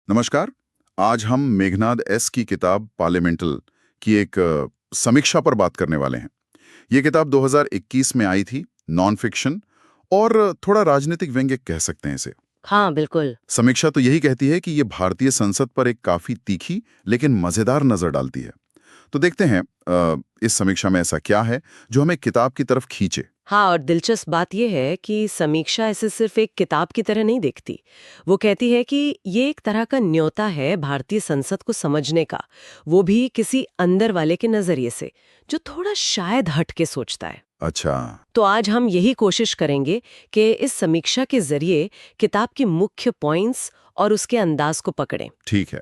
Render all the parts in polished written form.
नमस्कार। आज हम मेघनाद एस की किताब पार्लियामेंटल की एक समीक्षा पर बात करने वाले हैं। ये किताब 2021 में आई थी, नॉन फिक्शन और थोड़ा राजनीतिक व्यंग्य कह सकते हैं इसे। हाँ, बिल्कुल। समीक्षा तो यही कहती है कि ये भारतीय संसद पर एक काफी तीखी लेकिन मजेदार नजर डालती है। तो देखते हैं इस समीक्षा में ऐसा क्या है जो हमें किताब की तरफ खींचे। हाँ, और दिलचस्प बात यह है कि समीक्षा इसे सिर्फ एक किताब की तरह नहीं देखती। वो कहती है कि ये एक तरह का न्योता है भारतीय संसद को समझने का, वो भी किसी अंदर वाले के नजरिए से, जो थोड़ा शायद हट के सोचता है। अच्छा। तो आज हम यही कोशिश करेंगे कि इस समीक्षा के जरिए किताब की मुख्य पॉइंट्स और उसके अंदाज को पकड़ें। ठीक है।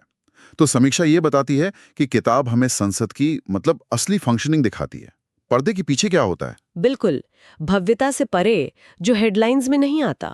तो समीक्षा ये बताती है कि किताब हमें संसद की मतलब असली फंक्शनिंग दिखाती है। पर्दे के पीछे क्या होता है। बिल्कुल, भव्यता से परे जो हेडलाइंस में नहीं आता।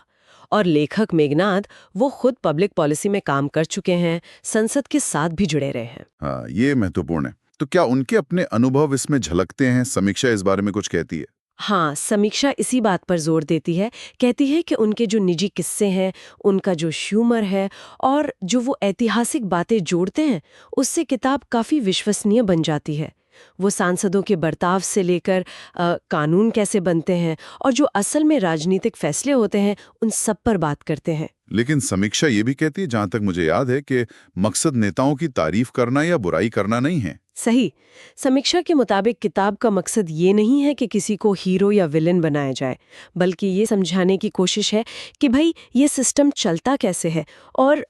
और लेखक मेघनाद वो खुद पब्लिक पॉलिसी में काम कर चुके हैं, संसद के साथ भी जुड़े रहे हैं। हाँ, ये महत्वपूर्ण है। तो क्या उनके अपने अनुभव इसमें झलकते हैं? समीक्षा इस बारे में कुछ कहती है? हाँ, समीक्षा इसी बात पर जोर देती है, कहती है कि उनके जो निजी किस्से हैं, उनका जो ह्यूमर है और जो वो ऐतिहासिक बातें जोड़ते हैं, उससे किताब काफ़ी विश्वसनीय बन जाती है। वो सांसदों के बर्ताव से लेकर कानून कैसे बनते हैं और जो असल में राजनीतिक फैसले होते हैं, उन सब पर बात करते हैं। लेकिन समीक्षा ये भी कहती है, जहां तक मुझे याद है, कि मकसद नेताओं की तारीफ करना या बुराई करना नहीं है। सही। समीक्षा के मुताबिक किताब का मकसद ये नहीं है कि किसी को हीरो या विलेन बनाया जाए, बल्कि ये समझाने की कोशिश है कि भाई ये सिस्टम चलता कैसे है और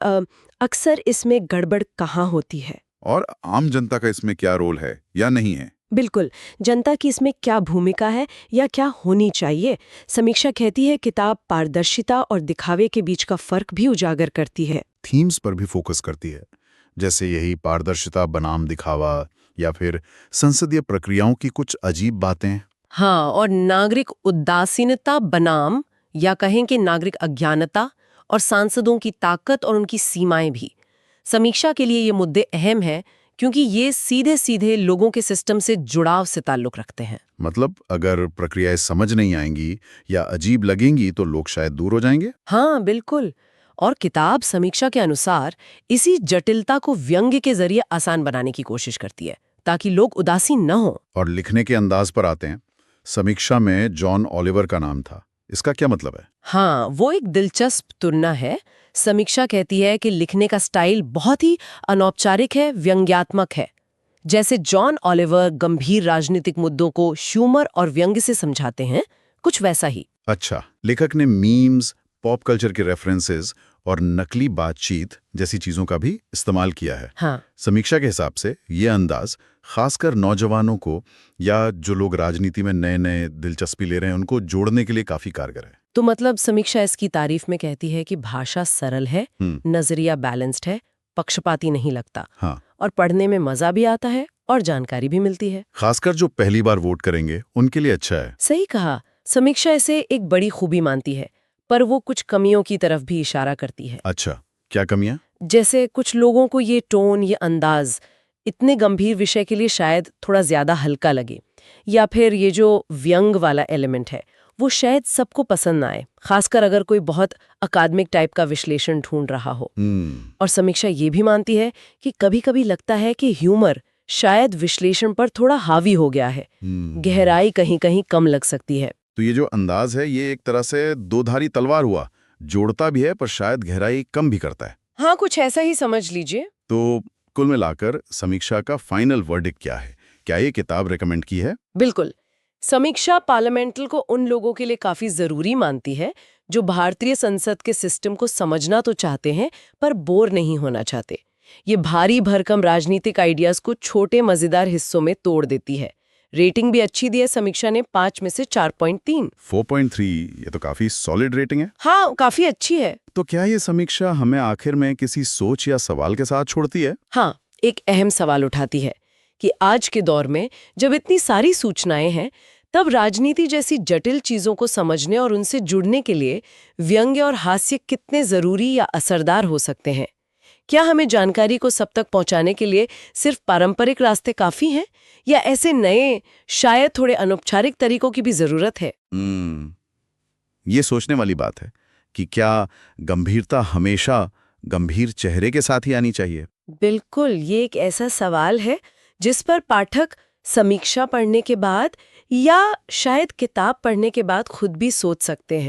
अक्सर इसमें गड़बड़ कहाँ होती है। और आम जनता का इसमें क्या रोल है या नहीं है। बिल्कुल, जनता की इसमें क्या भूमिका है या क्या होनी चाहिए। समीक्षा कहती है किताब पारदर्शिता और दिखावे के बीच का फर्क भी उजागर करती है। थीम्स पर भी फोकस करती है, जैसे यही पारदर्शिता बनाम दिखावा या फिर संसदीय प्रक्रियाओं की कुछ अजीब बातें। हाँ, और नागरिक उदासीनता बनाम या कहें कि नागरिक अज्ञानता और सांसदों की ताकत और उनकी सीमाएं भी। समीक्षा के लिए ये मुद्दे अहम हैं क्योंकि ये सीधे सीधे लोगों के सिस्टम से जुड़ाव से ताल्लुक रखते हैं। मतलब अगर प्रक्रियाएं समझ नहीं आएंगी या अजीब लगेंगी तो लोग शायद दूर हो जाएंगे। हाँ, बिल्कुल। और किताब समीक्षा के अनुसार इसी जटिलता को व्यंग्य के जरिए आसान बनाने की कोशिश करती है ताकि लोग उदासीन न हो। और लिखने के अंदाज पर आते हैं। समीक्षा में जॉन ओलिवर का नाम था, इसका क्या मतलब है? हाँ, वो एक दिलचस्प तुलना है। समीक्षा कहती है कि लिखने का स्टाइल बहुत ही अनौपचारिक है, व्यंग्यात्मक है। जैसे जॉन ओलिवर गंभीर राजनीतिक मुद्दों को ह्यूमर और व्यंग्य से समझाते हैं, कुछ वैसा ही। अच्छा, लेखक ने मीम्स, पॉप कल्चर के रेफरेंसेस और नकली बातचीत जैसी चीजों का भी इस्तेमाल किया है। हाँ, समीक्षा के हिसाब से ये अंदाज खासकर नौजवानों को या जो लोग राजनीति में नए नए दिलचस्पी ले रहे हैं उनको जोड़ने के लिए काफी कारगर है। तो मतलब समीक्षा इसकी तारीफ में कहती है कि भाषा सरल है, नजरिया बैलेंस्ड है, पक्षपाती नहीं लगता। हाँ। और पढ़ने में मजा भी आता है और जानकारी भी मिलती है। खासकर जो पहली बार वोट करेंगे उनके लिए अच्छा है। सही कहा। समीक्षा इसे एक बड़ी खूबी मानती है, पर वो कुछ कमियों की तरफ भी इशारा करती है। अच्छा, क्या कमियां? जैसे कुछ लोगों को ये टोन, ये अंदाज इतने गंभीर विषय के लिए शायद थोड़ा ज्यादा हल्का लगे, या फिर ये जो व्यंग वाला एलिमेंट है वो शायद सबको पसंद ना आए, खासकर अगर कोई बहुत अकादमिक टाइप का विश्लेषण ढूंढ रहा हो। और समीक्षा ये भी मानती है कि कभी-कभी लगता है कि ह्यूमर शायद विश्लेषण पर थोड़ा हावी हो गया है, गहराई कहीं-कहीं कम लग सकती है। तो ये जो अंदाज है ये एक तरह से दो-धारी तलवार हुआ, जोड़ता भी है पर शायद गहराई कम भी करता है। हाँ, कुछ ऐसा ही समझ लीजिए। तो कुल मिलाकर समीक्षा का फाइनल वर्डिक्ट क्या है? क्या ये किताब रेकमेंड की है? बिल्कुल। समीक्षा पार्लियामेंटल को उन लोगों के लिए काफी जरूरी मानती है जो भारतीय संसद के सिस्टम को समझना तो चाहते हैं पर बोर नहीं होना चाहते। ये भारी भरकम राजनीतिक आइडियाज को छोटे मजेदार हिस्सों में तोड़ देती है। रेटिंग भी अच्छी दी है समीक्षा ने, 5 में से 4.3। 4.3, ये तो काफी सॉलिड रेटिंग है। हाँ, काफी अच्छी है। तो क्या ये समीक्षा हमें आखिर में किसी सोच या सवाल के साथ छोड़ती है? हाँ, एक अहम सवाल उठाती है कि आज के दौर में जब इतनी सारी सूचनाएं हैं, तब राजनीति जैसी जटिल चीजों को समझने और उनसे जुड़ने के लिए व्यंग्य और हास्य कितने जरूरी या असरदार हो सकते हैं। क्या हमें जानकारी को सब तक पहुंचाने के लिए सिर्फ पारंपरिक रास्ते काफी हैं या ऐसे नए, शायद थोड़े अनौपचारिक तरीकों की भी जरूरत है? ये सोचने वाली बात है कि क्या गंभीरता हमेशा गंभीर चेहरे के साथ ही आनी चाहिए? बिल्कुल, ये एक ऐसा सवाल है जिस पर पाठक समीक्षा पढ़ने के बाद या शायद किताब पढ़ने के बाद खुद भी सोच सकते हैं।